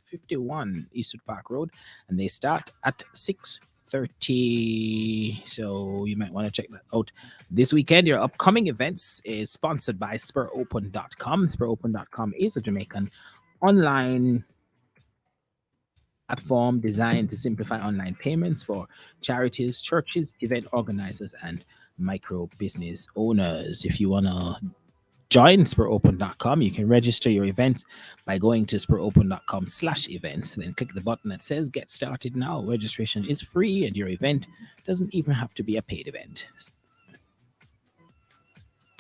51 Eastwood Park Road, and they start at 6:30. So you might want to check that out this weekend. Your upcoming events is sponsored by SpurOpen.com. SpurOpen.com is a Jamaican online platform designed to simplify online payments for charities, churches, event organizers, and micro business owners. If you want to join SpurOpen.com, you can register your events by going to SpurOpen.com/events. Then click the button that says Get Started Now. Registration is free, and your event doesn't even have to be a paid event.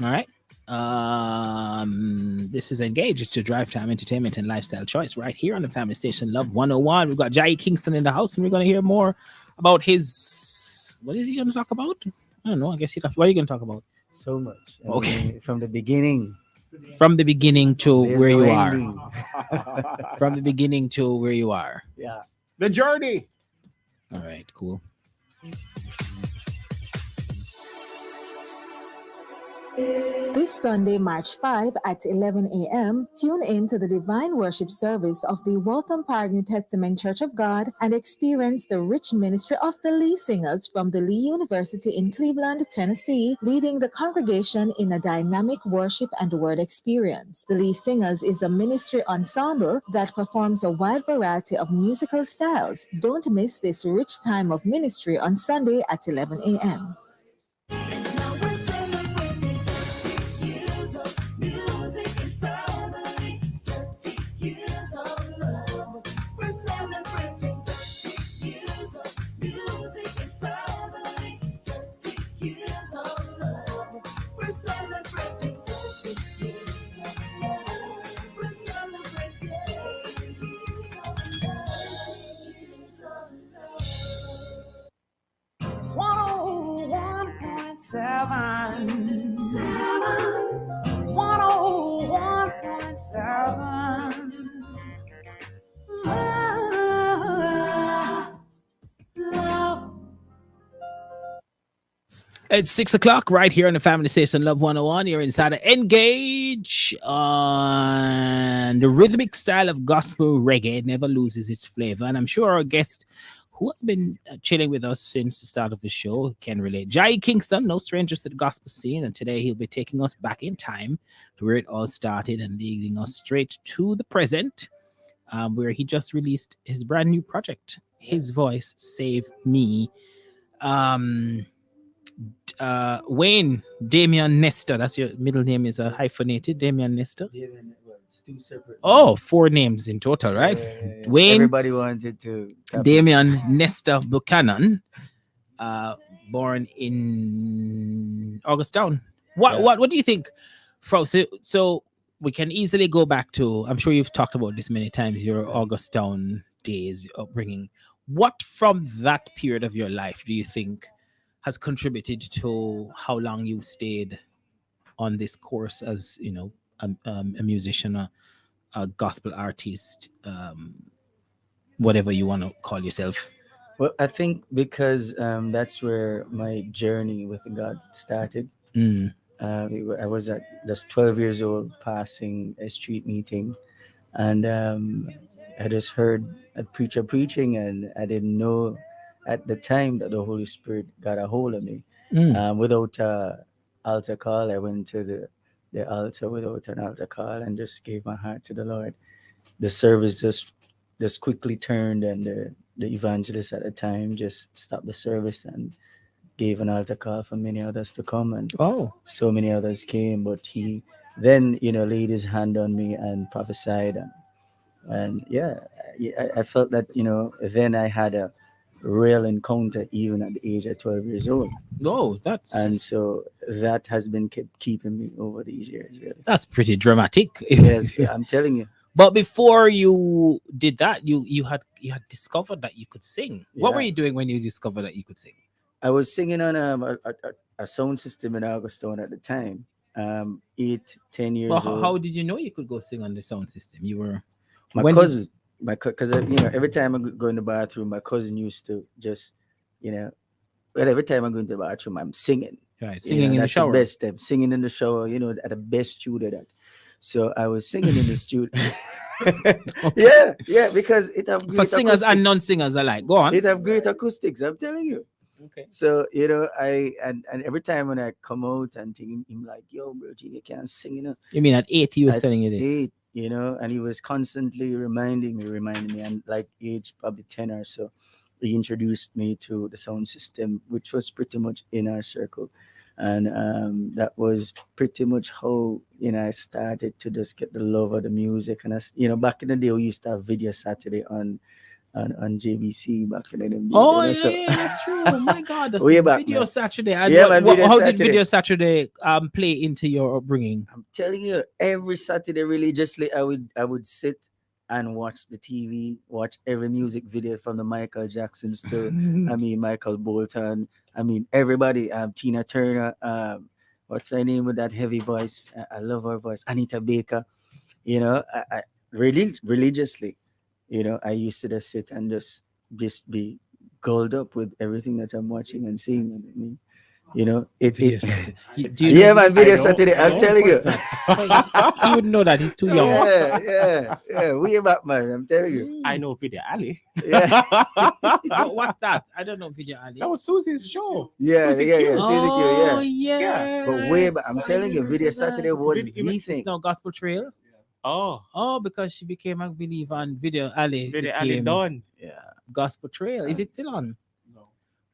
All right. This is Engage. It's your drive time entertainment and lifestyle choice right here on the family station Love 101. We've got Jai Kingston in the house, and we're going to hear more about his. What is he going to talk about? I don't know. I guess what are you going to talk about? So much. Okay. From the beginning. From the beginning to There's where no you ending. are. From the beginning to where you are. Yeah. The journey. All right. Cool. This Sunday, March 5 at 11 a.m., tune in to the divine worship service of the Waltham Park New Testament Church of God and experience the rich ministry of the Lee Singers from the Lee University in Cleveland, Tennessee, leading the congregation in a dynamic worship and word experience. The Lee Singers is a ministry ensemble that performs a wide variety of musical styles. Don't miss this rich time of ministry on Sunday at 11 a.m. It's 6 o'clock right here on the family station Love 101. You're inside of Engage on the rhythmic style of gospel reggae. It never loses its flavor. And I'm sure our guest who has been chilling with us since the start of the show can relate. Jai Kingston, no strangers to the gospel scene. And today he'll be taking us back in time to where it all started and leading us straight to the present, where he just released his brand new project, His Voice Save Me. Wayne Damian Nestor, that's your middle name, is a hyphenated Damian Nestor. Well, it's two separate. Oh, 4 names in total, right? Yeah. Wayne Everybody wanted to. Damian Nestor Buchanan, born in Augustown. What do you think? So we can easily go back to. I'm sure you've talked about this many times. Your Augustown days, your upbringing. What from that period of your life do you think has contributed to how long you stayed on this course as a musician, a gospel artist, whatever you want to call yourself? Well, I think because that's where my journey with God started. I was at just 12 years old, passing a street meeting, and I just heard a preacher preaching, and I didn't know at the time that the Holy Spirit got a hold of me. Without a altar call, I went to the altar without an altar call and just gave my heart to the Lord. The service just quickly turned, and the evangelist at the time just stopped the service and gave an altar call for many others to come, and so many others came. But he then laid his hand on me and prophesied, and I felt that then I had a real encounter even at the age of 12 years old. And so that has been keeping me over these years, really. That's pretty dramatic. Yes, I'm telling you. But before you did that, you had discovered that you could sing. What were you doing when you discovered that you could sing? I was singing on a sound system in Augustown at the time. 8-10 years old. How did you know you could go sing on the sound system? You were cousin. Because every time I go in the bathroom, my cousin used to just, every time I go into the bathroom, I'm singing. Right, singing in the shower. The best time, singing in the shower, at the best studio that. So I was singing in the studio. Yeah, because it have For great singers and acoustics. non-singers alike. Go on. It have great acoustics. I'm telling you. Okay. So and every time when I come out and think him like, yo, bro, you can't sing, You mean at 8 he was at telling you this? 8, and he was constantly reminding me, and like age probably 10 or so, he introduced me to the sound system, which was pretty much in our circle. And that was pretty much how, I started to just get the love of the music. And back in the day, we used to have Video Saturday on JBC back in the day, Oh, so yeah, that's true. Oh my God. way back, Video man. Saturday. And Yeah, man, Video how did Saturday. Video Saturday play into your upbringing? I'm telling you, every Saturday religiously, I would sit and watch the TV, watch every music video from the Michael Jacksons to, Michael Bolton. Everybody. Tina Turner. What's her name with that heavy voice? I love her voice. Anita Baker. I religiously, I used to just sit and just be gold up with everything that I'm watching and seeing. Video It Saturday. Do you yeah, know man, Video I know, Saturday. I I'm know. telling you. he wouldn't know that. He's too young. Yeah. Way back, man. I'm telling you. I know Video Alley. Yeah. What's that? I don't know Video Ali. That was Susie's show. Yeah, Susie yeah, Q. yeah. Susie Q, Oh, yeah. yeah. But way back, I'm telling you, Video Saturday was the thing. No, Gospel Trail. Oh, Oh, because she became a believer and Video Ali Video Alley became done. Yeah. Gospel Trail. Is it still on?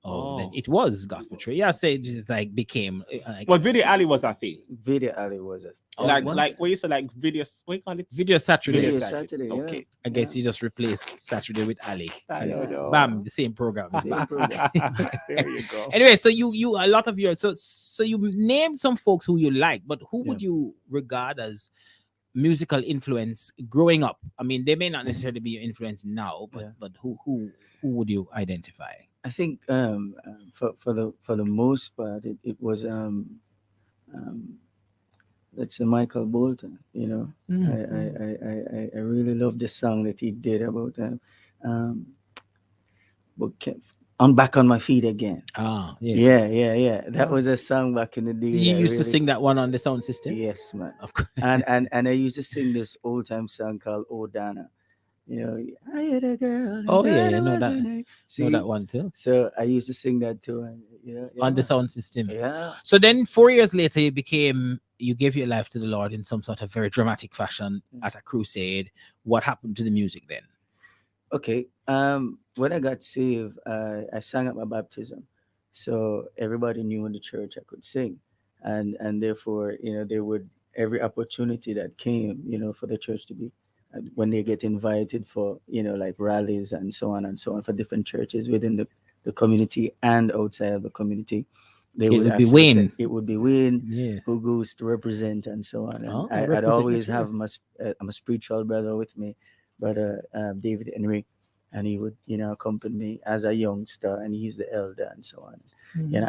Oh, then Oh. it was Gospel Trail. Yeah, say it just like became like But Video Alley was a thing. Video Alley was a Oh, like was like it? we used to like videos. What you call it? Video Saturday. Video Saturday, yeah. Okay. I guess you just replaced Saturday with Ali. I don't know. Bam, the same program. Same program. There you go. Anyway, so you a lot of your so you named some folks who you like, but who would Yeah. you regard as musical influence growing up? I mean, they may not necessarily be your influence now, but Yeah. but who would you identify? I think for the most part it was let's say Michael Bolton. I really love the song that he did about um but I'm back on my feet again. Ah, yes. Yeah. That was a song back in the day. You that used to really- sing that one on the sound system. Yes, man. Of course. And I used to sing this old time song called "Oh Donna." I had a girl. and Oh, yeah, Donna know was that. her name. Know See, that one too so I used to sing that too, and on the man. sound system. Yeah, So then 4 years later, you gave your life to the Lord in some sort of very dramatic fashion at a crusade. What happened to the music then? okay. When I got saved, I sang at my baptism, so everybody knew in the church I could sing, and therefore, they would every opportunity that came, for the church to be, when they get invited for, like rallies and so on for different churches within the community and outside of the community, they It would would be actually say Wayne. it would be Wayne Yeah. who goes to represent and so on. And Oh, I'd represent the always church. have my spiritual brother with me, brother David Henry, and he would accompany me as a youngster, and he's the elder and so on.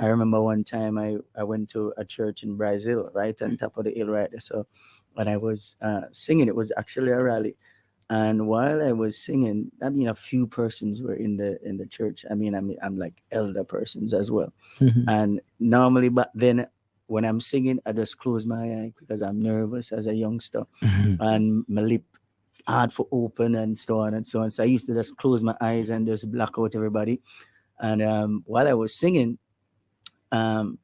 I remember one time I went to a church in Brazil, right on top of the hill right there. So when I was singing, it was actually a rally. And while I was singing, a few persons were in the church. I'm like elder persons as well. Mhm. And normally, but then when I'm singing, I just close my eye because I'm nervous as a youngster, Mhm. and my lip hard for open and so on and so on. So I used to just close my eyes and just block out everybody. And while I was singing, um,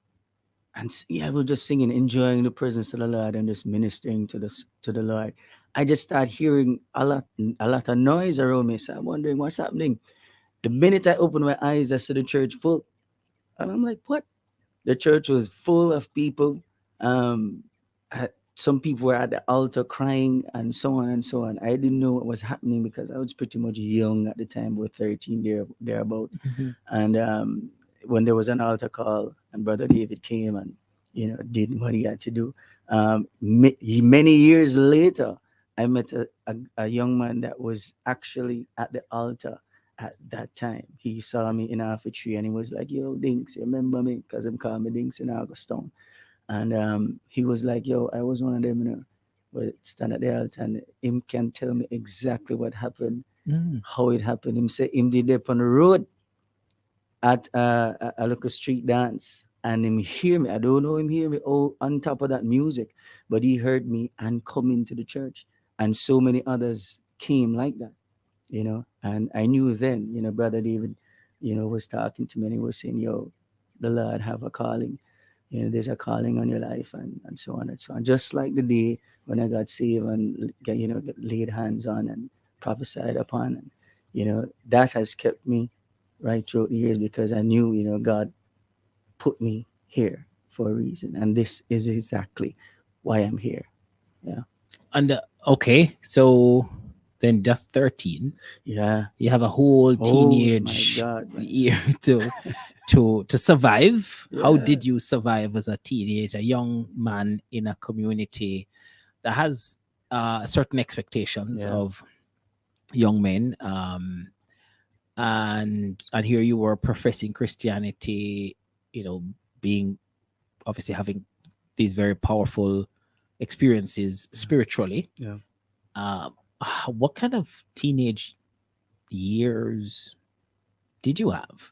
I was just singing, enjoying the presence of the Lord and just ministering to the Lord. I just started hearing a lot of noise around me. So I'm wondering what's happening. The minute I opened my eyes, I saw the church full, and I'm like, what? The church was full of people. Um, some people were at the altar crying and so on and so on. I didn't know what was happening because I was pretty much young at the time, with 13 thereabout. Mhm. And when there was an altar call, and Brother David came and did what he had to do. Many years later, I met a young man that was actually at the altar at that time. He saw me in half a tree and he was like, "Yo, Dinks, you remember me?" Because him called me Dinks in Augustown. And he was like, "Yo, I was one of them, but stand at the altar, and him can tell me exactly what happened, Mm. how it happened." Him say him did up on the road at a local street dance, and him hear me. I don't know him hear me. Oh, on top of that music, but he heard me and come into the church, and so many others came like that, And I knew then, Brother David, was talking to me and he was saying, "Yo, the Lord have a calling. There's a calling on your life, and so on and so on." Just like the day when I got saved and get laid hands on and prophesied upon, and that has kept me right throughout the years because I knew, God put me here for a reason, and this is exactly why I'm here. Yeah, And okay, so then just 13, yeah. you have a whole Oh my teenage God, man. year to survive. How Yeah, did you survive as a teenage, a young man in a community that has certain expectations yeah, of young men, and here you were professing Christianity, being obviously having these very powerful experiences spiritually. yeah. uh, what kind of teenage years did you have?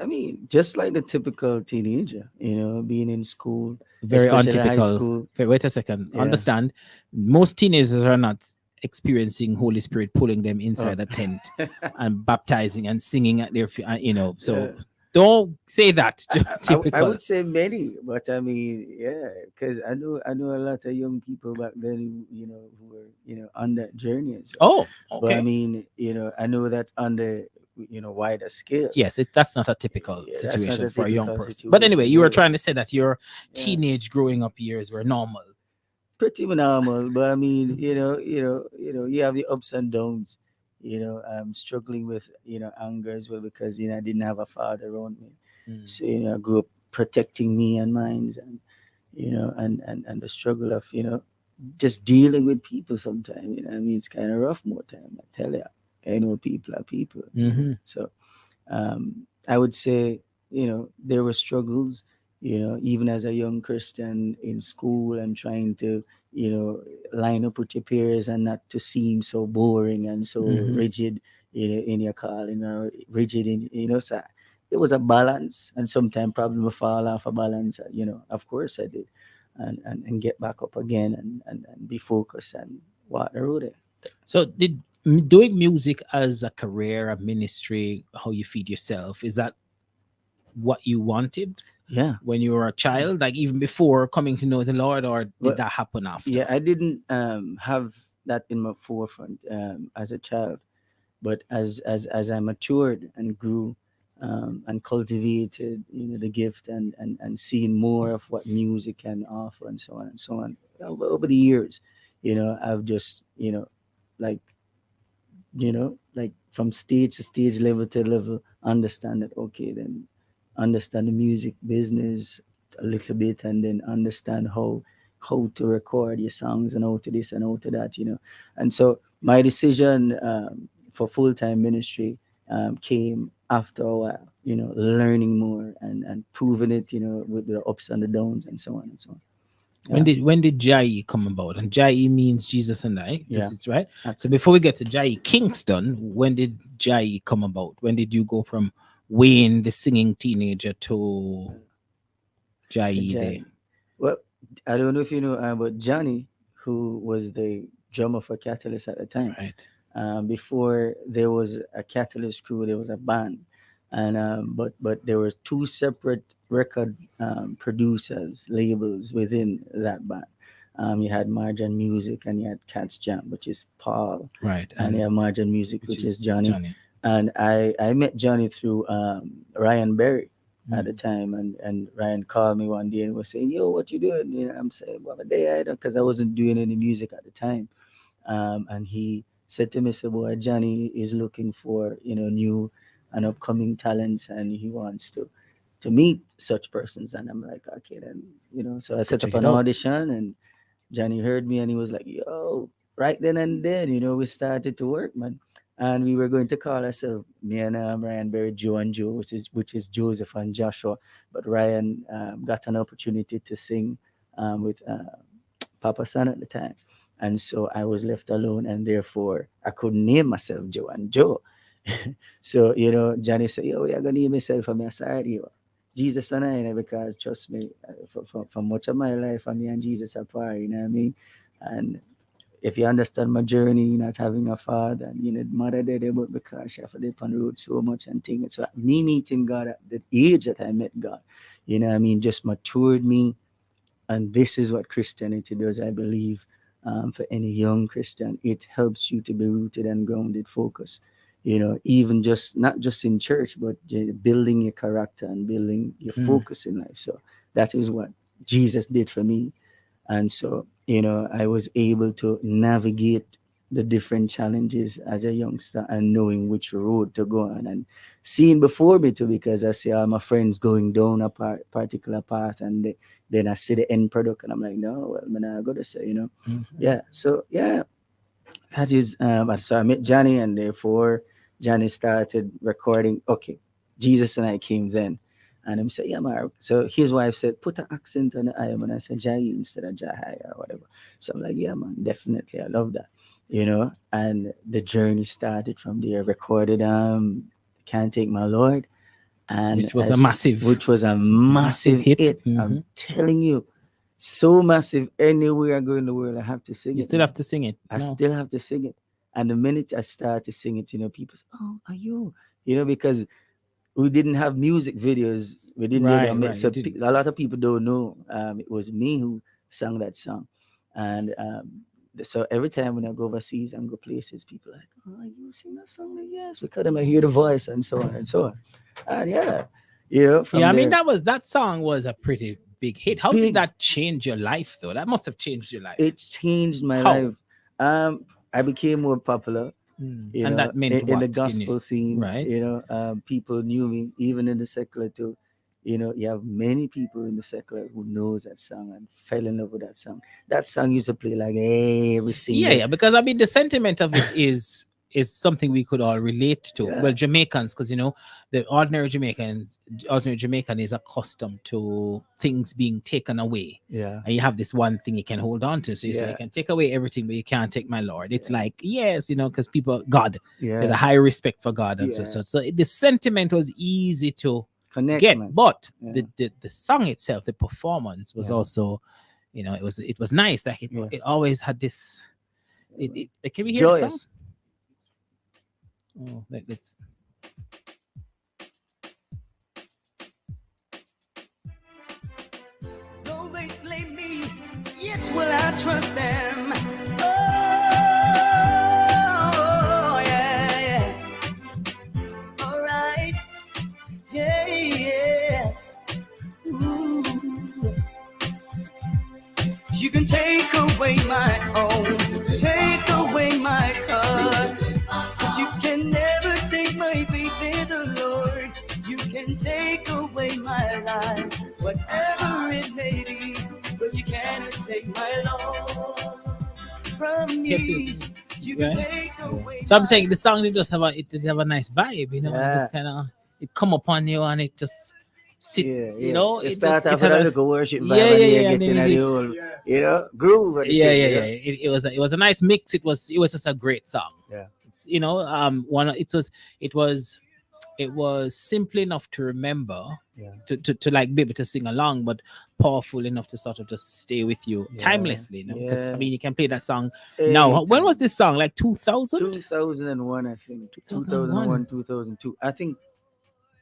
I mean, just like the typical teenager, being in school, Very especially high untypical. school. Wait a second. Yeah. Understand, most teenagers are not experiencing Holy Spirit pulling them Oh. inside a tent and baptizing and singing at their Yeah. so don't say that. I Typical. would say many, but I mean, yeah, because I know a lot of young people back then, who were, on that journey as well. Oh, But I okay. mean, I know that on the, wider scale. Yes, that's not a typical Yeah, that's not situation a for a young typical person. But anyway, situation. you were Yeah, trying to say that your yeah. teenage growing up years were normal. Pretty normal, but I mean, you have the ups and downs. Struggling with anger as well because I didn't have a father around me, Mm. so I grew up protecting me and mine, and and the struggle of just dealing with people sometimes. I mean, it's kind of rough more time. I tell you, I know people are people. Mm-hmm. So I would say, there were struggles, even as a young Christian in school and trying to, line up with your peers and not to seem so boring and so Mm-hmm. rigid, in your calling or rigid in, so it was a balance and sometimes probably would fall off a balance, of course I did. And get back up again and be focused and walk the road. So, did doing music as a career, a ministry, how you feed yourself, is that what you wanted Yeah. when you were a child, like even before coming to know the Lord, or Well, did that happen after? yeah, I didn't have that in my forefront as a child, but as I matured and grew and cultivated, the gift and seeing more of what music can offer and so on and so on over the years, I've just like like from stage to stage, level to level, understand that okay, then understand the music business a little bit, and then understand how to record your songs and how to this and how to that, and so my decision for full-time ministry came after a while, learning more and proving it, with the ups and the downs and so on and so on. Yeah, When did Jai come about? And Jai means Jesus and I. yeah, It's right. So absolutely. before we get to Jai Kingston, when did Jai come about? When did you go from Wayne, the singing teenager, to Jai To there? Jai. Well, I don't know if you know, but Johnny, who was the drummer for Catalyst at the time, Right. before there was a Catalyst crew, there was a band, and but there were two separate record producers labels within that band. You had Marjan Music and you had Cats Jam, which is Paul, Right. and you have Marjan Music, which is Johnny. Johnny. And I met Johnny through Ryan Berry at the Mm. time, and Ryan called me one day and was saying, "Yo, what you doing?" I'm saying, "Well, a day I don't," because I wasn't doing any music at the time. And he said to me, "So, boy, Johnny is looking for new and upcoming talents, and he wants to meet such persons." And I'm like, "Okay, then." So I set Check up it an out. audition, and Johnny heard me and he was like, "Yo," right then and then, we started to work, man. And we were going to call ourselves, me and Ryan Berry, Joe and Joe, which is Joseph and Joshua. But Ryan got an opportunity to sing with Papa San at the time. And so I was left alone, and therefore I couldn't name myself Joe and Joe. So, Johnny said, "Yo, we are going to name myself from your side, yo. Jesus and I, because trust me, for much of my life, I me and Jesus are part, you know what I mean? And if you understand my journey, not having a father, and mother dead about because she have to dip on the road so much and things. So me meeting God at the age that I met God, you know what I mean, just matured me. And this is what Christianity does, I believe. For any young Christian, it helps you to be rooted and grounded, focused. Even just not just in church, but building your character and building your focus in life. So that is what Jesus did for me. And so, I was able to navigate the different challenges as a youngster and knowing which road to go on and seeing before me too, because I see all my friends going down a particular path, and then I see the end product and I'm like, no, well, man, I got to say, yeah. So, yeah, that is, so I met Johnny, and therefore Johnny started recording. Okay, Jesus and I came then. And him say, yeah, man. So his wife said, put an accent on the I, and I said, Jai instead of Jai or whatever. So I'm like, yeah, man, definitely. I love that. And the journey started from there. Recorded Can't Take My Lord. And which was a massive hit. hit. I'm telling you, so massive. Anywhere I go in the world, I have to sing it. You still have to sing it. I still have to sing it. And the minute I start to sing it, people say, oh, are you? Because we didn't have music videos. We didn't Right, so a lot of people don't know. It was me who sang that song. And so every time when I go overseas and go places, people are like, oh, you sing that song? Like, yes, because I hear the voice and so on and so on. And I mean, that song was a pretty big hit. How did that change your life, though? That must have changed your life. It changed my life. I became more popular. And that meant in the gospel scene, right? People knew me, even in the secular too. You have many people in the secular who knows that song and fell in love with that song. That song used to play like every single. Yeah, because I mean the sentiment of it is something we could all relate to. Yeah. Well, Jamaicans, because the ordinary Jamaican is accustomed to things being taken away. Yeah. And you have this one thing you can hold on to. So you say, you can take away everything, but you can't take my Lord. It's like, yes, because God, there's a high respect for God. And so the sentiment was easy to connect, get, man. but the song itself, the performance was also, it was nice. Like it always had this. Can we hear joyous. The song? Oh, let's. Though they slay me, yet will I trust them. Oh, yeah. All right. Yeah, yes. Ooh. You can take away my own, take away my cause, but you can never take my faith in the Lord. You can take away my life, whatever it may be, but you cannot take my Lord from me. You can take away. So I'm saying the song did have a nice vibe, it just kind of it come upon you and it just sit, It starts off with a little worship vibe, and you get in the whole, groove. It was a nice mix. It was just a great song. Yeah, it's it was simple enough to remember, to like be able to sing along, but powerful enough to sort of just stay with you timelessly. Because I mean, you can play that song now. When was this song? Like 2000? 2001, I think. 2001, 2002. I think.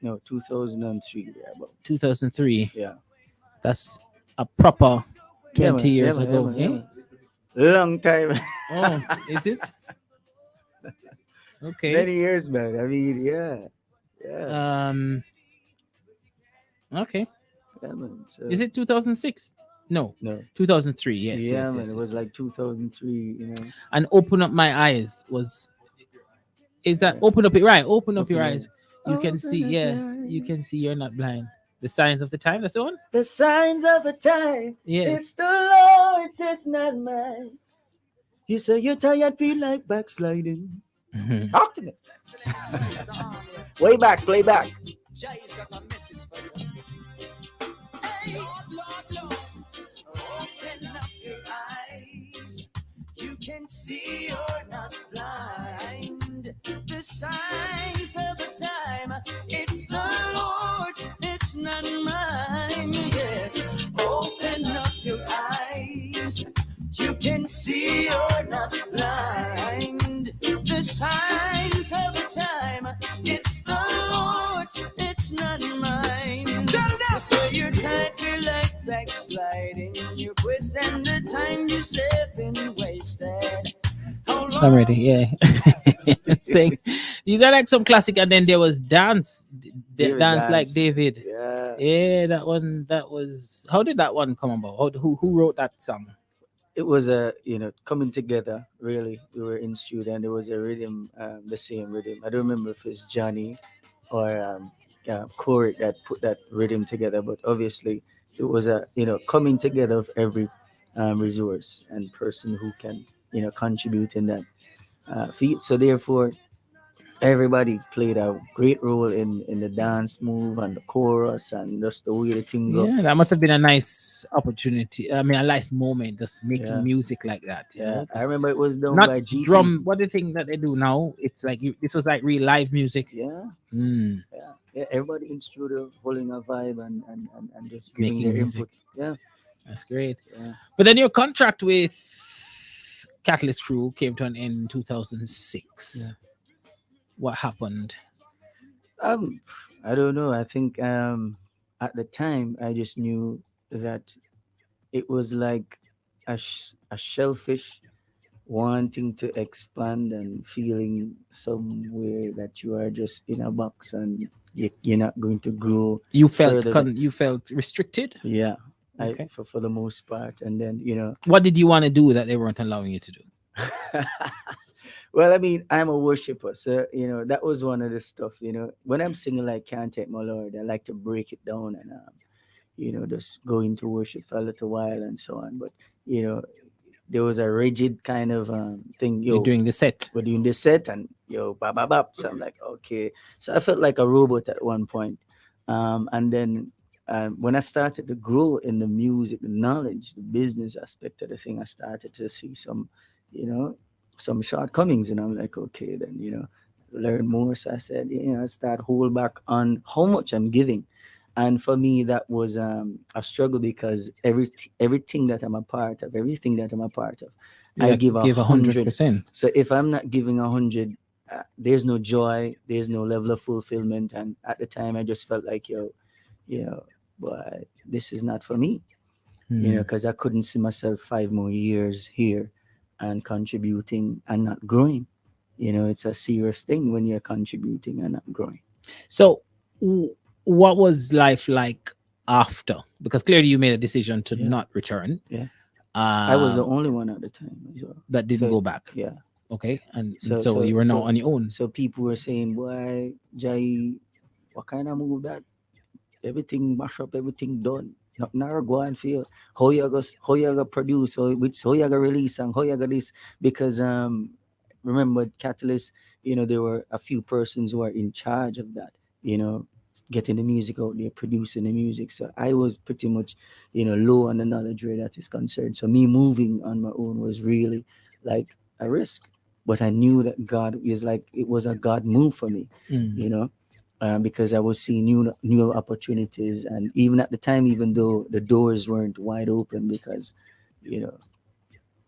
No, 2003. About 2003. Yeah, that's a proper 20 years ago. Long time. Oh, is it? Okay. Many years back. I mean, Okay. Yeah, man. So, is it 2006? No. 2003. Yes. Yeah, yes, man. yes, it was like 2003. And Open Up My Eyes is that Open Up It right? Open Up Your Eyes. You can see, you can see you're not blind. The Signs of the Time, that's the one? The Signs of the Time. Yes. It's the Lord's, it's not mine. You say you're tired, feel like backsliding. Mm-hmm. Talk to me. Way back, play back. Jai's got a message for you. Hey, Lord, open up your eyes. You can see you're not blind. The signs of the time. It's the Lord's, it's not mine. Yes, open up your eyes. You can see you're not blind. The signs of the time. It's the Lord's, it's not mine. So you're tired, feel like backsliding. You question the time you have been wasted. How long? I'm ready. Yeah. Saying these are like some classic, and then there was David dance like Dance. David. Yeah. Yeah, that one. That was. How did that one come about? Who wrote that song? It was a coming together. Really, we were in studio and there was a rhythm, the same rhythm. I don't remember if it's Johnny or Corey that put that rhythm together, but obviously it was a coming together of every resource and person who can contribute in that feat. So therefore, everybody played a great role in the dance move and the chorus and just the way the thing go. Yeah, that must have been a nice opportunity. I mean, a nice moment, just making Yeah. music like that. You Yeah, know, I remember it was done not by GP. drum. What the thing that they do now? It's like this was like real live music. Yeah, Mm, yeah. Everybody in studio holding a vibe and just giving Making their music. input. Yeah, that's great. yeah. But then your contract with Catalyst Crew came to an end in 2006. Yeah. What happened? Um, I don't know. I think at the time I just knew that it was like a shellfish wanting to expand and feeling somewhere that you are just in a box and you're not going to grow. You felt Further than- you felt restricted. Yeah, Okay. for the most part, and then What did you want to do that they weren't allowing you to do? well, I mean, I'm a worshiper, so that was one of the stuff. When I'm singing like "Can't Take My Lord," I like to break it down and just go into worship for a little while and so on. But there was a rigid kind of thing. You're doing the set. We're doing this set and bap bap bap. So I'm like, okay. So I felt like a robot at one point. And then when I started to grow in the music, the knowledge, the business aspect of the thing, I started to see some shortcomings, and I'm like, okay, then learn more. So I said, start hold back on how much I'm giving. And for me, that was a struggle because everything that I'm a part of, I give 100. 100%. So if I'm not giving 100, there's no joy, there's no level of fulfillment. And at the time, I just felt like, boy, this is not for me, because I couldn't see myself 5 more years here and contributing and not growing. It's a serious thing when you're contributing and not growing. So, what was life like after? Because clearly you made a decision to not return. Yeah. I was the Um, only one at the time as well. that didn't So, go back. Yeah. Okay, and So- so so- you were now so- on your own. So people were saying, boy, Jai, what kind of move that? Everything mash up, everything done. Not go and feel how you gonna produce, how you gonna release and how you gonna this. Because remember Catalyst, there were a few persons who are in charge of that, getting the music out there, producing the music. So I was pretty much, low on the knowledge where that is concerned. So me moving on my own was really like a risk. But I knew that God is like, it was a God move for me, Mm. because I was seeing new opportunities. And even at the time, even though the doors weren't wide open, because,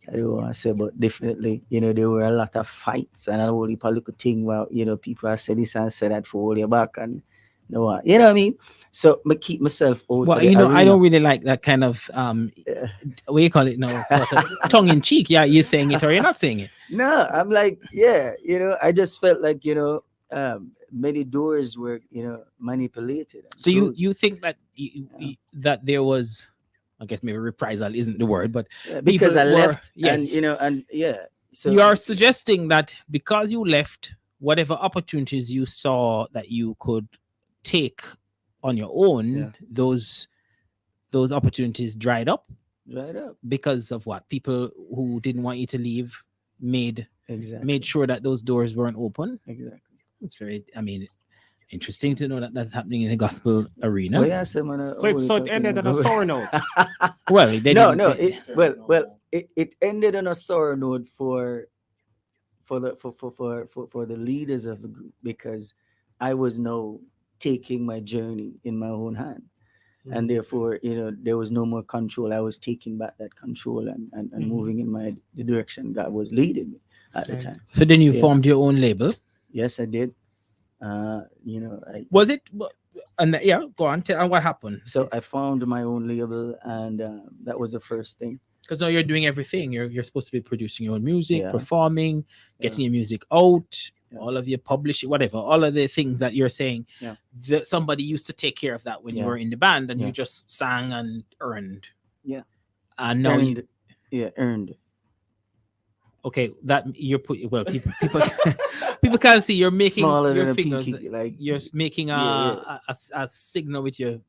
I don't want to say, but definitely, there were a lot of fights and a whole heap of little thing where, people have said this and said that for all your back and what I mean? So I keep myself out Well, of the I arena. don't really like that kind of what do you call it now? Sort of tongue in cheek. Yeah, you're saying it or you're not saying it. No, I'm like, I just felt like, many doors were, manipulated. and So closed. you think that that there was, I guess maybe reprisal isn't the word, but Yeah, because I people were- left, yes. and so you are suggesting that because you left, whatever opportunities you saw that you could take on your own, Yeah. those opportunities dried up dried up. because of what people who didn't want you to leave made Exactly. sure that those doors weren't open. Exactly. It's very, interesting to know that that's happening in the gospel arena. Well, yeah, someone, So it ended on a sour note. Well, they no, didn't- no. It ended on a sour note for for the leaders of the group, because I was now taking my journey in my own hand, and therefore, there was no more control. I was taking back that control, and moving in the direction God was leading me at the Right. time. So then you Yeah. formed your own label. Yes, I did. Was it? And yeah, go on. Tell what happened. So I found my own label, and that was the first thing. Because now you're doing everything. You're supposed to be producing your own music, Yeah. performing, getting your music out, Yeah. all of your publishing, whatever, all of the things that you're saying. Yeah. That somebody used to take care of that when you Yeah. were in the band, and Yeah. you just sang and earned. Yeah. And now Earned. Earned. okay, that you're put well, people people can see you're making Smaller your than a fingers. pinky, like You're making Yeah, a signal with your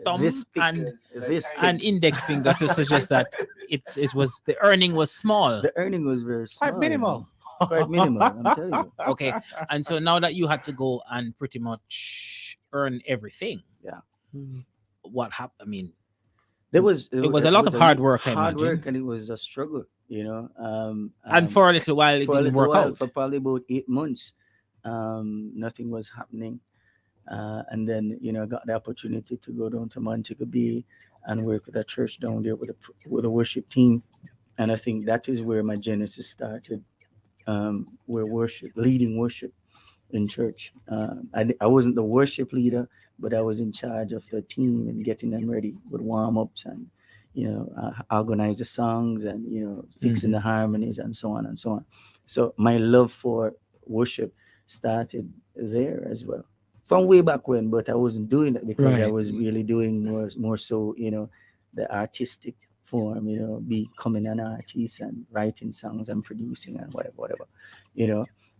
thumb this thick, and this an thick. index finger to suggest that it was the earning was small. The earning was very small. Quite minimal. Quite minimal. I'm telling you. Okay, and so now that you had to go and pretty much earn everything, Yeah. what happened? I mean, There was it was a lot of hard work, I hard imagine. work, and it was a struggle. And for a little while, it for a didn't little work while, out. for probably about 8 months, nothing was happening. And then I got the opportunity to go down to Montego Bay and work with a church down there with a worship team, and I think that is where my genesis started. Where leading worship in church. I wasn't the worship leader, but I was in charge of the team and getting them ready with warm ups, and organize the songs, and fixing the harmonies, and so on and so on. So my love for worship started there as well, from way back when. But I wasn't doing it because I Right. was really doing more so the artistic form, becoming an artist and writing songs and producing and whatever.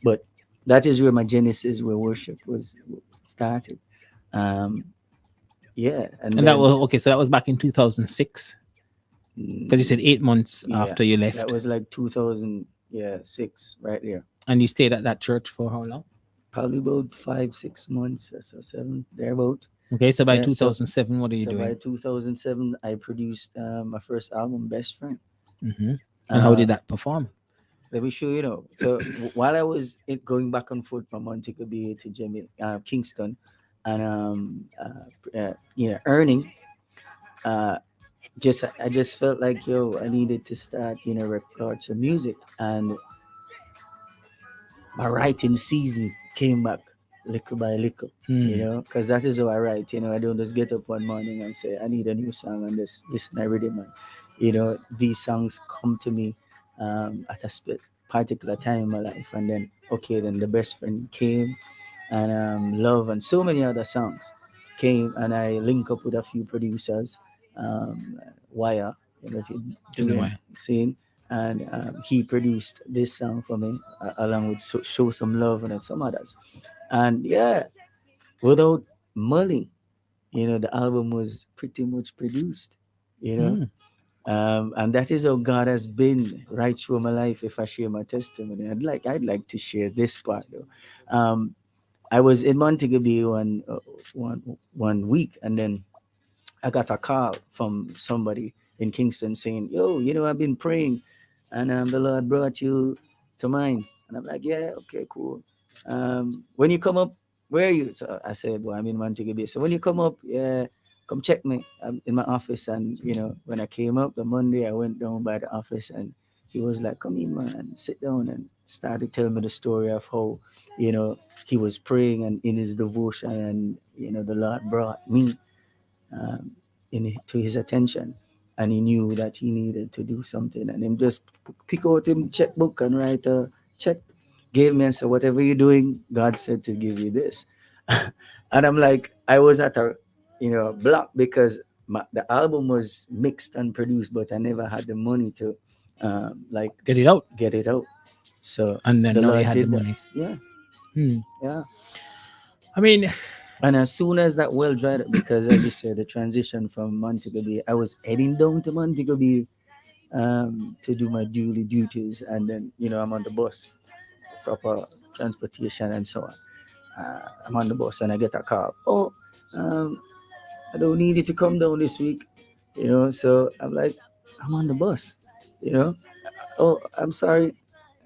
But that is where my genesis, where worship was started. um and And then, that was okay. So that was back in 2006, because you said 8 months Yeah, after you left, that was like 2006, right there. and you stayed at that church for how long? Probably about 5 6 months or so, 7 thereabout. Okay, so by Yeah, so- 2007, what are you So by doing? 2007, I produced my first album, Best Friend. And how Uh, did that perform? Let me show you. So while I was going back and forth from Montego Bay to Kingston, and earning, I just felt like, I needed to start record some music, and my writing season came back little by little. Because that is how I write. I don't just get up one morning and say I need a new song and just listen every day, man. These songs come to me at a particular time in my life, and then then the Best Friend came, and Love, and so many other songs came, and I link up with a few producers, Wire, if you Don't know why. seen, and he produced this song for me, along with Show Some Love and some others. And without money, the album was pretty much produced, and that is how God has been right through my life. If I share my testimony, I'd like to share this part though. I was in Montego Bay one week, and then I got a call from somebody in Kingston saying, "Yo, I've been praying, and the Lord brought you to mind." And I'm like, "Yeah, okay, cool. When you come up, where are you?" So I said, "Well, I'm in Montego Bay." So when you come up, come check me. I'm in my office. And when I came up the Monday, I went down by the office, and he was like, "Come in, man, sit down," and started telling me the story of how he was praying and in his devotion, and the Lord brought me um, to his attention, and he knew that he needed to do something, and him just pick out him checkbook and write a check, gave me, and said, "Whatever you're doing, God said to give you this." And I'm like, I was at a block, because the album was mixed and produced, but I never had the money to Get it out. get it out. So And then the now you Lord had the did that. money. Yeah, Hmm. yeah. I mean, And as soon as that well dried up, because as you said, the transition from Montego Bay, I was heading down to Montego Bay to do my daily duties, and then I'm on the bus, proper transportation and so on. I'm on the bus, and I get a call. "Oh, I don't need you to come down this week," So I'm like, "I'm on the bus," "Oh, I'm sorry,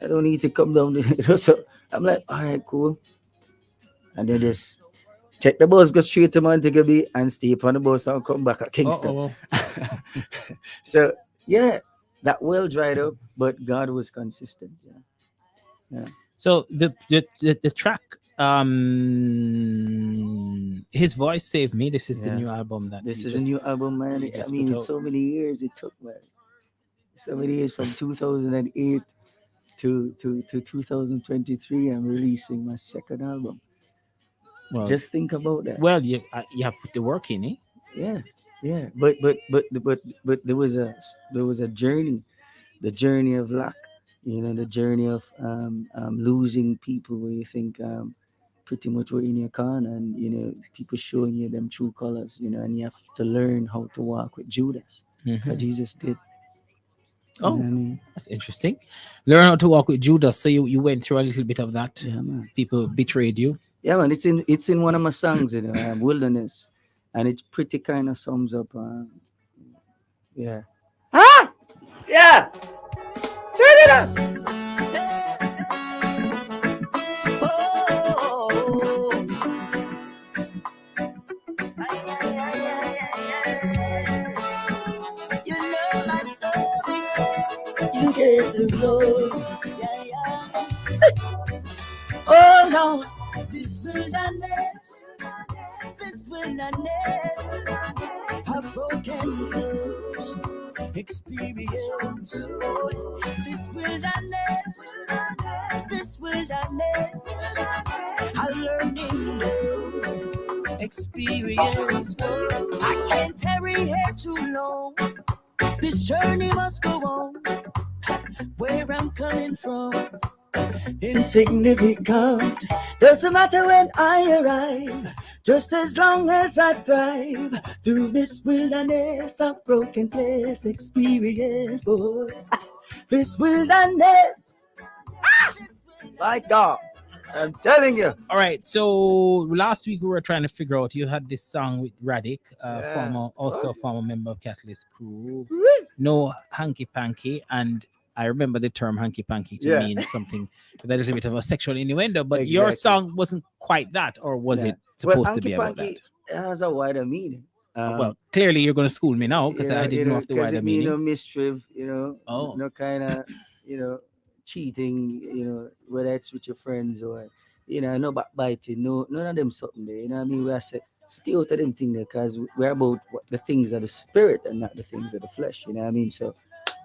I don't need to come down. So I'm like, all right, cool. And then just check the bus, go straight to Montego Bay and stay on the bus and come back at Kingston. Oh, So yeah, that well dried up, but God was consistent. Yeah. so the track, His Voice Saved Me. This is the Yeah. new album that This you is a just- new album, man. you I just mean, put it's out. so many years it took, man. So many years from 2008 to 2023. I'm releasing my second album. Well, Just think about that. well, you have put the work in, eh? Yeah. But there was a journey, the journey of luck. The journey of losing people where you think pretty much we're in your corner, and people showing you them true colors. And you have to learn how to walk with Judas, because Jesus did. You know Oh, what I mean? that's interesting. Learn how to walk with Judas. So you went through a little bit of that. Yeah, man. People betrayed you. Yeah, man. It's in one of my songs, Wilderness, and it pretty kind of sums up. Yeah. Ah, yeah. Turn it up. You know my story. You gave the glory. Oh Lord, this wilderness, a broken experience. This wilderness, a learning experience. I can't tarry here too long. This journey must go on. Where I'm coming from, insignificant. Doesn't matter when I arrive, just as long as I thrive through this wilderness of broken place experience. Boy, this wilderness. My God, I'm telling you. All right. So last week we were trying to figure out. You had this song with Radic, Yeah. also a former member of Catalyst Crew. No hanky panky, and I remember the term hanky panky to Yeah. mean something with a little bit of a sexual innuendo. But your Exactly. song wasn't quite that, or was Yeah. it supposed to Hanky be about Panky that? has a wider meaning. Well, clearly you're going to school me now because I didn't know of the because wider it mean meaning. mischief, Oh. no kind of, cheating, whether it's with your friends or, no backbiting, no, none of them something there. You know what I mean? We are say, stay out of them thing there, because we're about the things of the spirit and not the things of the flesh. You know what I mean? So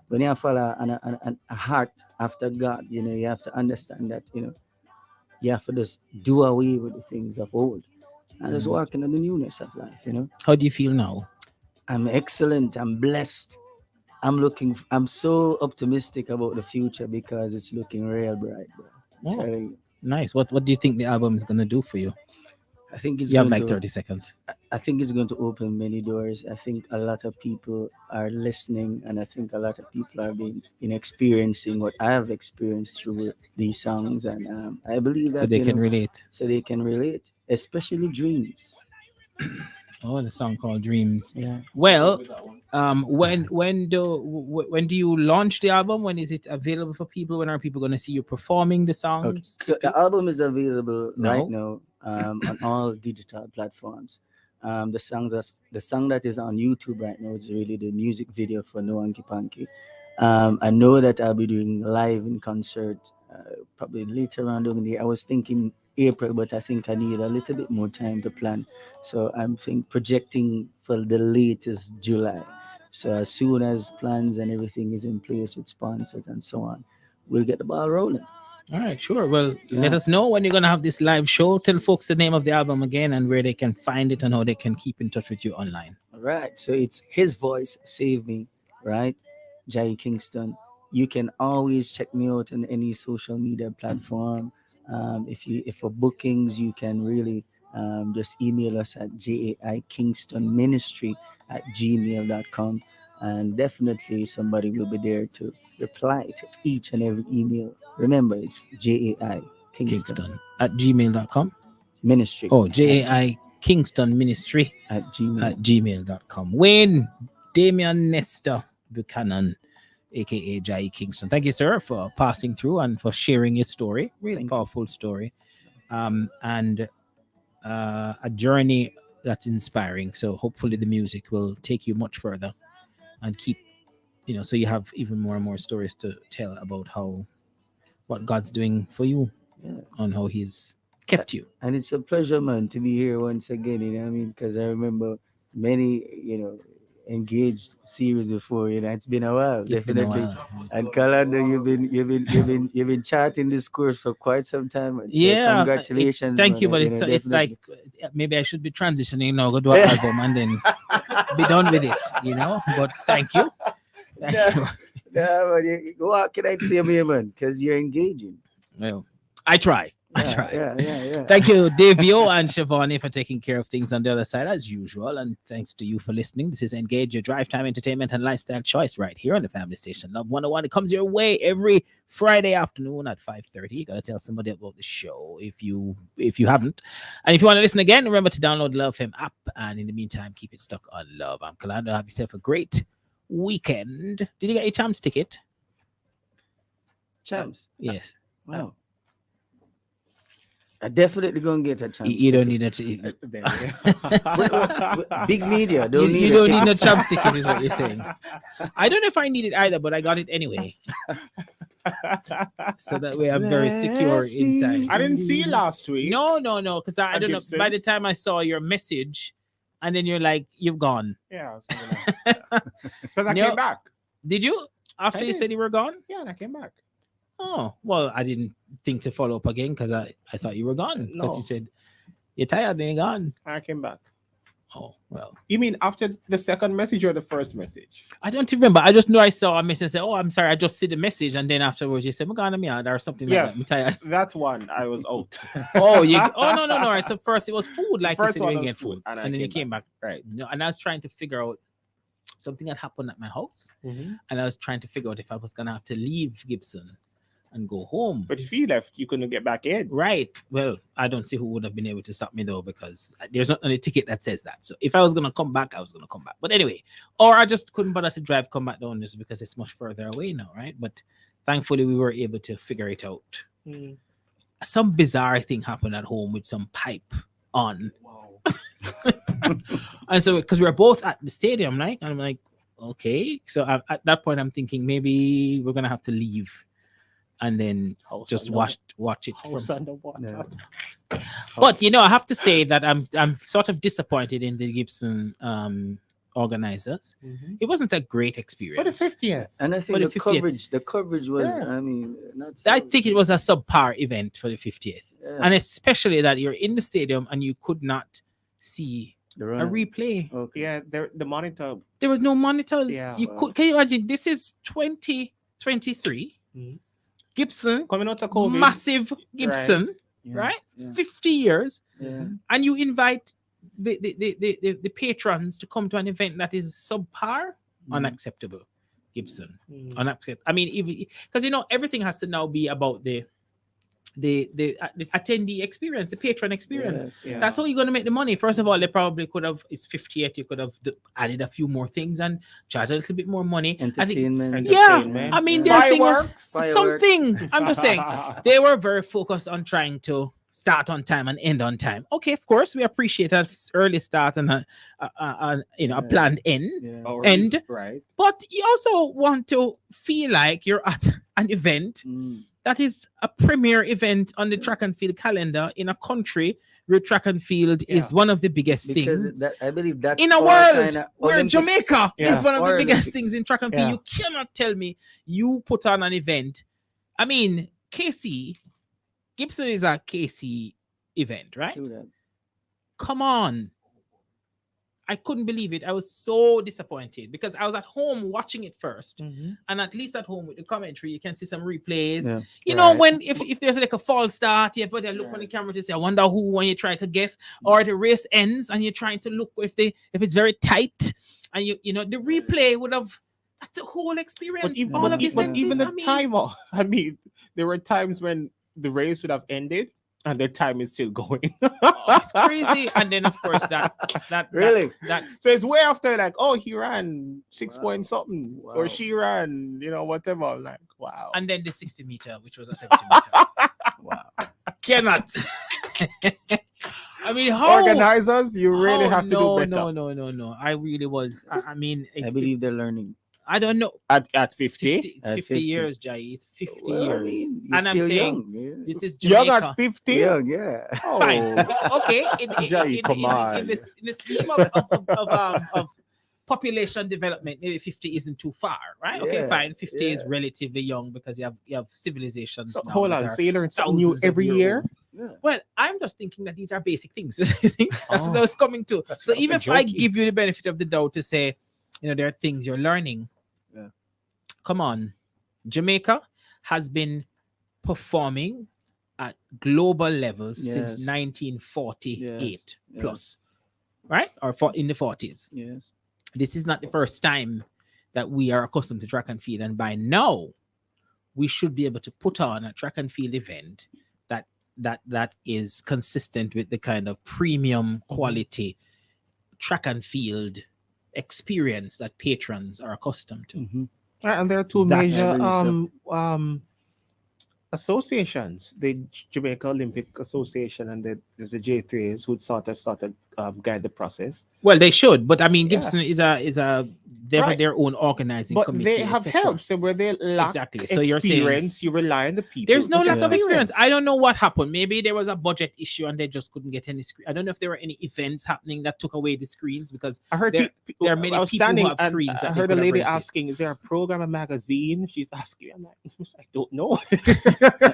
when you follow a heart after God, you have to understand that, you have to just do away with the things of old and just walk in the newness of life. How do you feel now? I'm excellent. I'm blessed. I'm so optimistic about the future because it's looking real bright, bro. Oh, Telling you. nice. What do you think the album is going to do for you? I think it's You have going like to 30 seconds. I think it's going to open many doors. I think a lot of people are listening, and I think a lot of people are being experiencing what I have experienced through these songs, and I believe that So they can relate. so they can relate, especially dreams. Oh, the song called Dreams. Yeah. Well, when do you launch the album? When is it available for people? When are people going to see you performing the songs? Okay. So the album is available right No. now on all digital platforms. The song that is on YouTube right now is really the music video for No Hanky Panky. I know that I'll be doing live in concert probably later on during the year. I was thinking April, but I think I need a little bit more time to plan. So I'm projecting for the latest July. So as soon as plans and everything is in place with sponsors and so on, we'll get the ball rolling. All right, sure. Well, let Yeah. us know when you're going to have this live show. Tell folks the name of the album again and where they can find it and how they can keep in touch with you online. All right. So it's His Voice Save Me, right? Jai Kingston. You can always check me out on any social media platform. If for bookings, you can really just email us at jaikingstonministry@gmail.com, and definitely somebody will be there to reply to each and every email. Remember, it's JAI Kingston Kingston at gmail.com. Ministry. Oh, JAI Kingston Ministry at Gmail. at gmail.com. Wayne Damian Nestor Buchanan, aka Jai Kingston. Thank you, sir, for passing through and for sharing your story. Really powerful story. And a journey that's inspiring. So hopefully the music will take you much further and keep, so you have even more and more stories to tell about what God's doing for you and how He's kept you. And it's a pleasure, man, to be here once again. You know what I mean? Because I remember many, engaged series before. It's been a while, It's been a definitely. while. And Kalando, you've been charting this course for quite some time. And so Yeah, congratulations. thank man. you, but it's like definitely. maybe I should be transitioning now, go do an album and then be done with it, But thank you. Thank you. Yeah, but what can I say, man? Because you're engaging. Well, I try. Yeah. Thank you, Davio and Shivani, for taking care of things on the other side as usual. And thanks to you for listening. This is Engage, your drive time entertainment and lifestyle choice right here on the Family Station Love 101. It comes your way every Friday afternoon at 5:30. You gotta tell somebody about the show if you haven't. And if you want to listen again, remember to download the Love Him app. And in the meantime, keep it stuck on love. I'm Kalando. Have yourself a great weekend. Did you get your Champs ticket? Champs. Yes. Wow. I definitely gonna get a chance. You don't need a big media. you Don't need don't need a Champs ticket, is what you're saying. I don't know if I need it either, but I got it anyway. So that way I'm very secure inside. I didn't see you last week. No, because I don't know. By the Gibson's? time I saw your message, and then you're like, you've gone. Yeah, because I No. came back. Did you? After I you did. said you were gone? Yeah, and I came back. Oh, well, I didn't think to follow up again because I thought you were gone. Because No. you said you're tired being gone. I came back. Oh, well. You mean after the second message or the first message? I don't remember. I just know I saw a message and said, oh, I'm sorry. I just see the message. And then afterwards you said, I'm gonna me out or something Yeah. like that. I'm tired. That one, I was out. Oh, no. Right. So first it was food, like First you said, one you was get food. food, and I And then you came came back. Right. No, and I was trying to figure out something that happened at my house. And I was trying to figure out if I was gonna have to leave Gibson and go home. But if you left, you couldn't get back in. Right. Well, I don't see who would have been able to stop me though, because there's not any ticket that says that. So if I was gonna come back, I was gonna come back. But anyway, or I just couldn't bother to come back down just because it's much further away now, right? But thankfully we were able to figure it out. Some bizarre thing happened at home with some pipe on. Wow. And so because we were both at the stadium, right? And I'm like, okay. So at that point I'm thinking maybe we're gonna have to leave and then House just under- watch it House from. underwater. Yeah. But I have to say that I'm sort of disappointed in the Gibson organizers. It wasn't a great experience. For the 50th. And I For think the the 50th. coverage was, Yeah. I mean, not. I think it was a subpar event for the 50th, Yeah. and especially that you're in the stadium and you could not see The a run. replay. Okay. Yeah, the monitor. There was no monitors. Yeah, You wow. could. Can you imagine? This is 2023. Mhm. Gibson, Coming out of COVID. massive Gibson, Yeah. right? Yeah. 50 years, Yeah. and you invite the patrons to come to an event that is subpar. Unacceptable. Gibson, unacceptable. I mean, even because everything has to now be about the attendee experience, the patron experience. Yes. Yeah. That's how you're going to make the money. First of all, they probably could have, it's 58, you could have added a few more things and charge a little bit more money. I think, Entertainment. yeah, Entertainment. I mean, Yeah. their thing was Fireworks. Fireworks. something. I'm just saying, they were very focused on trying to start on time and end on time. Okay, of course, we appreciate that early start and a planned end. Yeah. Or And- is- right. But you also want to feel like you're at an event Mm. that is a premier event on the track and field calendar in a country where track and field is Yeah. one of the biggest Because things I believe that's in a all world kinda where Olympics. Jamaica Yeah. is one of the Or biggest Olympics. things in track and field. Yeah. You cannot tell me you put on an event. I mean, Gibson is a KC event, right? True that. Come on. I couldn't believe it. I was so disappointed because I was at home watching it first. And at least at home with the commentary, you can see some replays. Yeah. You know, Right. when if there's like a false start, you put a look on the camera to say, I wonder who when you try to guess, or the race ends and you're trying to look if it's very tight, and the replay would have that's the whole experience. But even, all of these but senses, even the I mean, timer, I mean, there were times when the race would have ended and the time is still going. Oh, it's crazy. And then of course that Really? that So it's way after, like, oh, he ran 6 point something, Wow. or she ran, whatever. I'm like, wow. and then the 60 meter, which was a 70 meter. Wow. Cannot. I mean, how Organizers, you really how- have to no, do better. No. I really was. I mean, I believe they're learning. I don't know. At 50, 50, it's At 50 50. years, Jai. It's 50 Well, years. I mean, you're And I'm still saying young. Yeah. this is young Jamaica. at 50. Young, yeah. Fine. Oh, Okay. Jai, come on. In the scheme of population development, maybe 50 isn't too far, right? Okay, Yeah, fine. 50 is yeah. relatively young because you have civilizations. So, now hold that on. are So you learn something new thousands of every years year? old. Yeah. Well, I'm just thinking that these are basic things. That's what I was coming to. That's So not even so if I jokey. give you the benefit of the doubt to say, there are things you're learning. Yeah. Come on. Jamaica has been performing at global levels since Yes. 1948 Yes. plus, right? Or in the 40s. Yes. This is not the first time that we are accustomed to track and field. And by now, we should be able to put on a track and field event that is consistent with the kind of premium quality track and field experience that patrons are accustomed to. Mm-hmm. And there are two That- major I believe associations: the Jamaica Olympic Association and there's the J3s who started guide the process. Well, they should, but I mean, Yeah. Gibson is a they have Right. their own organizing But committee. they have etc. help. So where they lack Exactly. So you're saying- experience, you rely on the people. There's no with lack of experience. I don't know what happened. Maybe there was a budget issue and they just couldn't get any screen. I don't know if there were any events happening that took away the screens because I heard there- people, there are many I was people who standing have and screens that I they heard a could have lady rented. asking, "Is there a program, a magazine?" She's asking. I'm like, I don't know.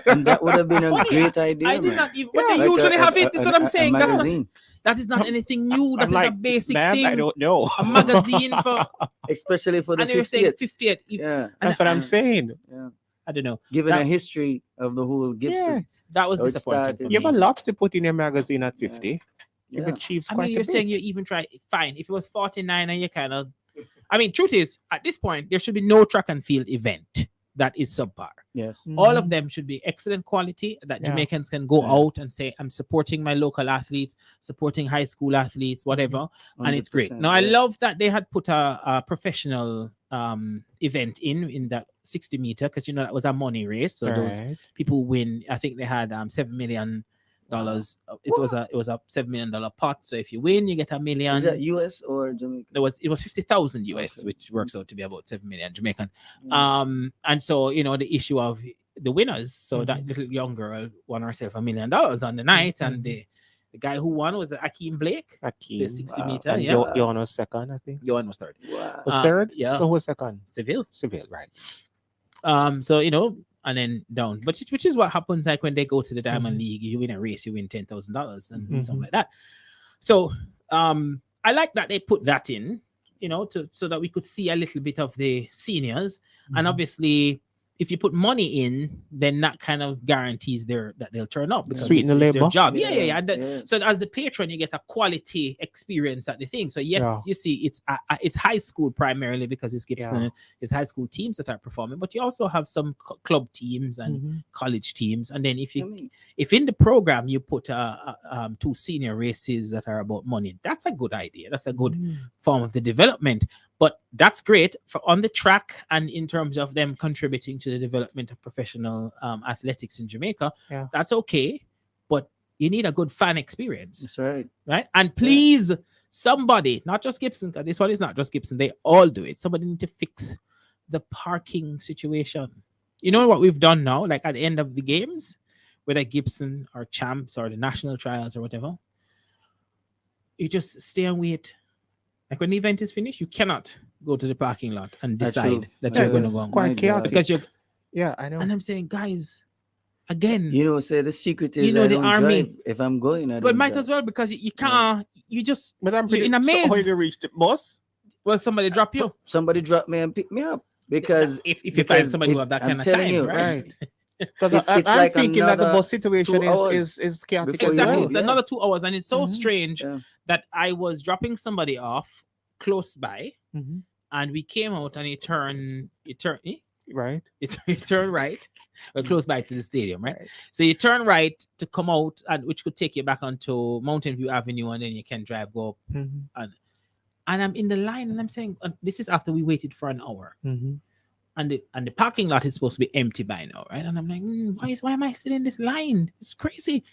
And that would have been a Funny, great idea. I did man. not even. But Yeah. they Like usually have it. This is what I'm a saying. That's not, magazine, that is not anything new. That I'm is like, a basic ma'am, thing. I don't know. A magazine for, especially for the and they were saying 50th. 50th. Yeah, That's what I'm saying. yeah. I don't know. Given That- a history of the whole Gibson. That was How it disappointing started. for You me. have a lot to put in your magazine at 50. You've Yeah. achieved I quite mean, a you're bit. saying you even try. Fine, if it was 49 and you kind of. I mean, truth is, at this point, there should be no track and field event that is subpar. Yes. All of them should be excellent quality that Yeah. Jamaicans can go Yeah. out and say, I'm supporting my local athletes, supporting high school athletes, whatever. And it's great. 100%, Now, I yeah. love that they had put a professional event in that 60 meter because, that was a money race. So those Right. people who win, I think they had $7 million. It was a $7 million pot. So if you win, you get $1 million. Is that US or Jamaica? It was 50,000 US, Okay. which works out to be about 7 million Jamaican. Mm. And so the issue of the winners. So that Mhm. little young girl won herself $1 million on the night, and the guy who won was Akeem Blake. Akeem. 60 Wow. meter, And yeah. Johan was second, I think. Johan was third. Wow. Was Uh, third? yeah. So who was second? Seville. Seville, right. So and then down, but which is what happens like when they go to the Diamond Mhm. League. You win a race, you win $10,000 and something Mhm. like that. So I like that they put that in, so that we could see a little bit of the seniors. And Mhm. obviously, if you put money in, then that kind of guarantees that they'll turn up because Sweeten the it's their labor. job. Yeah. And Yes. so as the patron, you get a quality experience at the thing. So yes, Yeah. you see, it's high school primarily because it's Gibson, it's high school teams that are performing, but you also have some club teams and Mhm. college teams. And then if I mean, in the program you put 2 senior races that are about money, that's a good idea. That's a good Mhm. form of the development. But that's great for on the track and in terms of them contributing to the development of professional athletics in Jamaica. Yeah. That's okay, but you need a good fan experience, that's right. right? And please, somebody, not just Gibson, because this one is not just Gibson, they all do it. Somebody need to fix the parking situation. You know what we've done now, like at the end of the games, whether Gibson or champs or the national trials or whatever, you just stay and wait. Like when the event is finished, you cannot go to the parking lot and That's decide true. that Yeah, you're going to that's go. quite My chaotic. God. Because you're, Yeah, I know. and I'm saying, guys, again, Say the secret is know I the don't army- drive. If I'm going, I but don't might drive. as well because you can't, you just, But I'm you're pretty in a so maze. how you reach the bus? well, somebody drop you. Somebody drop me and pick me up because if you find because somebody who if- have that I'm kind of telling time, you, right? Because It's I'm like thinking that the another bus situation 2 hours is chaotic. before as you Exactly. well. It's yeah. another 2 hours, and it's so Mhm. strange Yeah. that I was dropping somebody off close by, Mhm. and we came out, and he turned. Right. You turn right, or close by to the stadium, right? So you turn right to come out, and which could take you back onto Mountain View Avenue, and then you can drive go up. Mhm. And I'm in the line, and I'm saying, this is after we waited for an hour, Mhm. and the parking lot is supposed to be empty by now, right? And I'm like, why am I still in this line? It's crazy.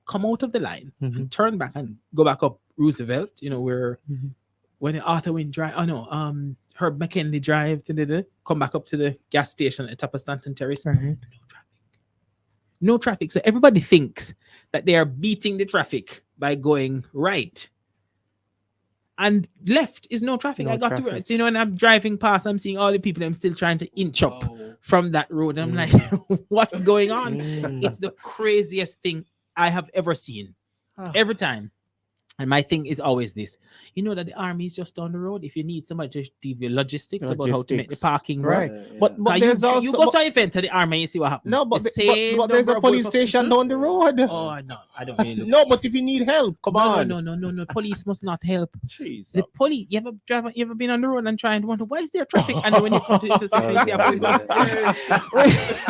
Come out of the line and turn back and go back up Roosevelt, where when the Arthur Wynn Drive, Herb McKinley Drive, come back up to the gas station at the top of Stanton Terrace. Right. No traffic. So everybody thinks that they are beating the traffic by going right. And left is no traffic. No I got to traffic. right. So, when I'm driving past, I'm seeing all the people, I'm still trying to inch up from that road. I'm like, what's going on? It's the craziest thing I have ever seen. Every time. And my thing is always this. You know that the army is just down the road. If you need somebody to give you logistics about how to make the parking right. right. But You there's also you go to an event to the army and you see what happens. no, but, The but, same but there's number a of police work station people- down the road. Oh no, I don't really look. No, but if you need help, come on. No. Police must not help. Jeez. The police. You ever been on the road and trying to wonder why is there traffic? And then when you come to the intersection, you see a police officer.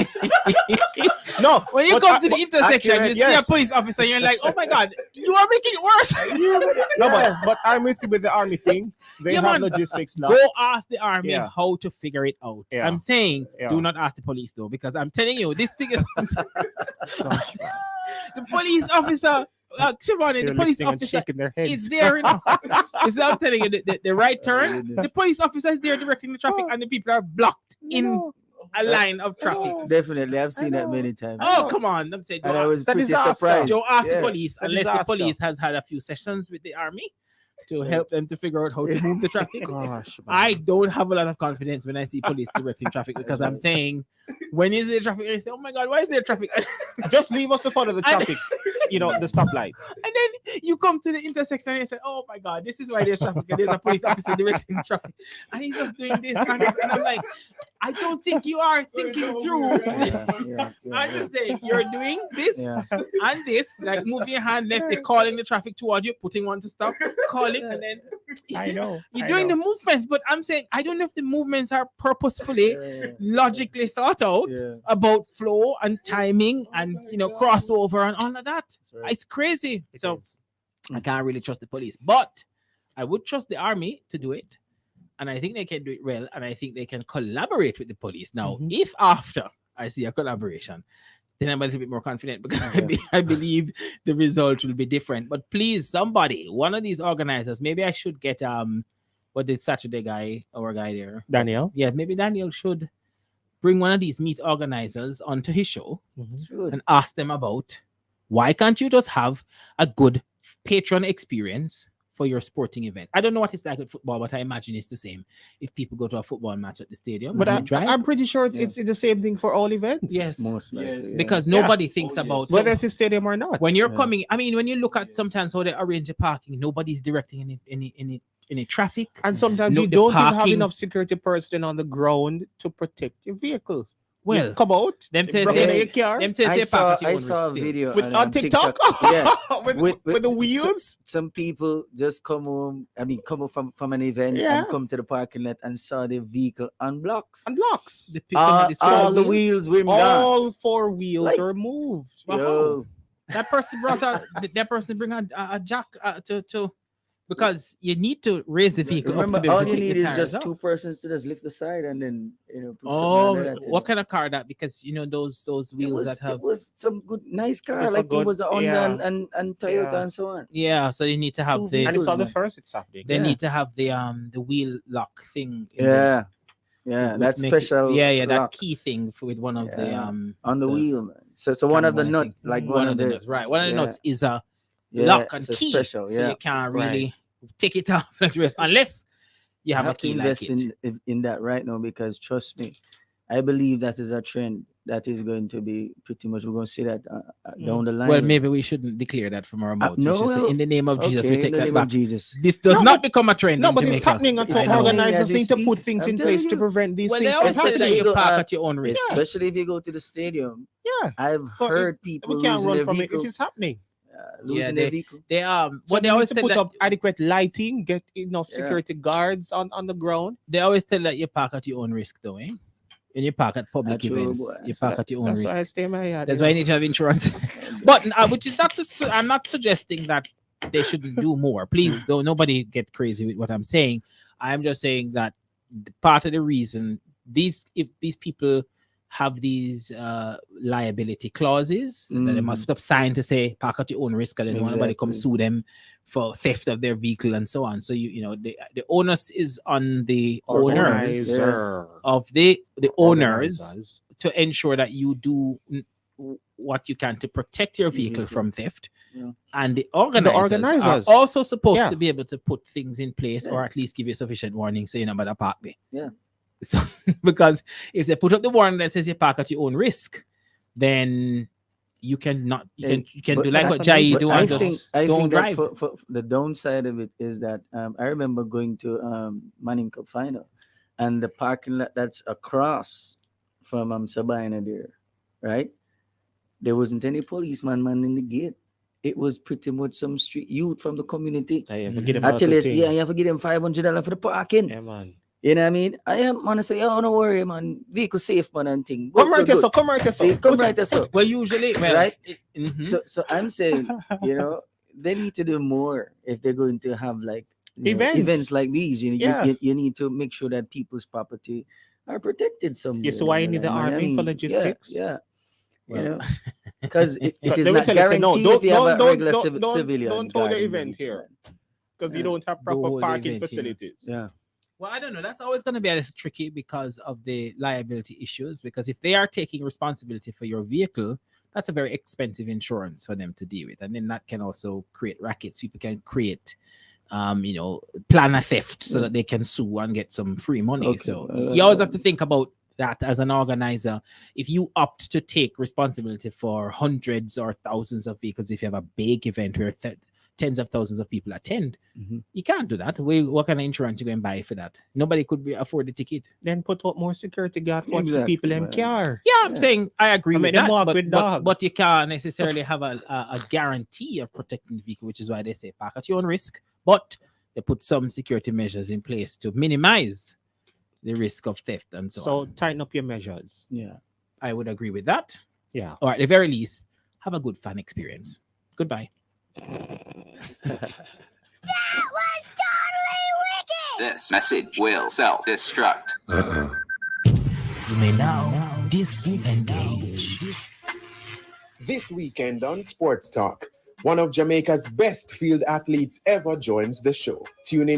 No, When you but come to the intersection, accurate, you see yes. a police officer, you're like, oh my god, you are making it worse. no, but I'm with you with the army thing. They Yeah, have man. logistics now. Go ask the army Yeah. how to figure it out. Yeah. I'm saying, Yeah. do not ask the police though, because I'm telling you, this thing is Gosh, man. the police officer. Shimon, the They're police listening and officer shaking their heads. is there. Is I'm telling you, the right turn. The police officer is there directing the traffic, and the people are blocked in a line of traffic. Definitely, I've seen that many times. Oh, come on. I'm saying, And I was It's a pretty disaster. surprised. don't ask the Yeah. police a unless disaster. the police has had a few sessions with the army to help them to figure out how to move the traffic. Gosh, man. I don't have a lot of confidence when I see police directing traffic, because I'm saying, when is there traffic? And I say, oh my God, why is there traffic? Just leave us to follow the traffic. The stoplights. And then you come to the intersection and you say, oh my God, this is why there's traffic. And there's a police officer directing traffic. And he's just doing this and this. And I'm like, I don't think you are thinking through. I'm just saying, you're doing this and this, like moving your hand left, you're calling the traffic towards you, putting one to stop, calling, and then I know. you're doing the movements. But I'm saying, I don't know if the movements are purposefully, logically thought out about flow and timing and crossover and all of that. It's crazy. So I can't really trust the police, but I would trust the army to do it. And I think they can do it well. And I think they can collaborate with the police. Now, if after I see a collaboration, then I'm a little bit more confident, because I believe the result will be different. But please, somebody, one of these organizers, maybe I should get what the Saturday guy, our guy there, Daniel. Yeah, maybe Daniel should bring one of these meet organizers onto his show Good. and ask them about, why can't you just have a good patron experience for your sporting event? I don't know what it's like with football, but I imagine it's the same. If people go to a football match at the stadium, But and they drive, I'm pretty sure it's the same thing for all events. yes, Most likely. because nobody thinks about Whether it's a stadium or not. when you're coming. I mean, when you look at sometimes how they arrange the parking, nobody's directing any traffic. And sometimes No, you the don't even have parking- enough security personnel on the ground to protect your vehicle. Well, You come out, them they say- broke into your car them say I saw, park at your I own saw a risk. video with, on TikTok. Yeah, with the wheels. Some people just come home. Come home from an event Yeah. and come to the parking lot and saw the vehicle on blocks. And blocks. The somebody saw All the wheels were gone. All four wheels Like- are moved. Wow. Yo, That person brought out. That person bring a jack to because you need to raise the vehicle remember, up to be able all to you take need the is tires just off. two persons to just lift the side and then put Oh, something under that. what kind of car that? Because those It wheels was, that have. it was some good, nice car. It's a Like it good- was a Honda yeah. and Toyota Yeah. and so on. Yeah, so you need to have Two the. And it's not the man. first it's happening. They Yeah. need to have the wheel lock thing. in Yeah, there, which that makes it- special. yeah, that lock key thing with one of the Yeah. on the the wheel, man. So one of the camera nut, thing. like one of the nuts, right? One of the yeah. nuts is a yeah, lock and it's a key, special, so yeah. you can't Right. really take it off like the rest unless you have a to key like invest it. in that right now, because trust me, I believe that is a trend that is going to be pretty much. We're going to see that down the line. Well, maybe we shouldn't declare that from our mouth. no, we should say, well, in the name of Jesus, okay, we take in the that name back. of Jesus. This does No, not become a trend No, in but Jamaica. it's happening, and It's so I know. organizers As we need to speak. put things I'm in telling place to you. prevent these Well, they things always from tell you that happening. you go, park at your own risk. Especially if you go to the stadium. Yeah. I've So heard people we can't losing run their from it. vehicle, It is happening. losing their vehicle. They So what they they always need to tell put that, up adequate lighting, get enough Yeah. security guards on the ground. they always tell that you park at your own risk, though. Eh? When you park at public True, events, boy. you park at your own That's why I risk. stay in my yard. That's why you need to have insurance. But which is not to, I'm not suggesting that they shouldn't do more. Please don't nobody get crazy with what I'm saying. I'm just saying that part of the reason if these people have these liability clauses that they must put up sign to say park at your own risk, and they don't want nobody come sue them for theft of their vehicle and so on. So you know the onus is on the owners of the owners Organizers. to ensure that you do what you can to protect your vehicle from theft. Yeah. And the organizers are also supposed to be able to put things in place or at least give you sufficient warning so you know about the park there. Yeah. So, because if they put up the warning that says you park at your own risk, then you can do like what Jai do and just don't drive. For the downside of it is that I remember going to Manning Cup final, and the parking lot that's across from Sabina there, right? There wasn't any policeman in the gate. It was pretty much some street youth from the community. I tell you, you have to give them $500 for the parking. Yeah, man. You know what I mean? I am man say, oh, don't worry, man. Vehicle safe, man, and thing. Come right yourself. Well, usually, right? So I'm saying, you know, they need to do more if they're going to have like events like these. You know, you need to make sure that people's property are protected somewhere. Yes, so why you need the army for logistics? Yeah. You know, because it is not guaranteed if you have a regular civilian. Don't hold the event here because you don't have proper parking facilities. Yeah. Well, I don't know. That's always going to be a little tricky because of the liability issues. Because if they are taking responsibility for your vehicle, that's a very expensive insurance for them to deal with, and then that can also create rackets. People can create, plan a theft so that they can sue and get some free money. Okay. So you always have to think about that as an organizer. If you opt to take responsibility for hundreds or thousands of vehicles, if you have a big event where tens of thousands of people attend, you can't do that. What kind of insurance you going to buy for that? Nobody could afford the ticket. Then put up more security guard for people in car. Yeah, I'm saying I agree with that. But but you can't necessarily have a guarantee of protecting the vehicle, which is why they say park at your own risk. But they put some security measures in place to minimize the risk of theft and so on. So tighten up your measures. Yeah, I would agree with that. Yeah. Or at the very least, have a good fan experience. Goodbye. That was totally wicked! This message will self-destruct. You may now disengage. This weekend on Sports Talk, one of Jamaica's best field athletes ever joins the show. Tune in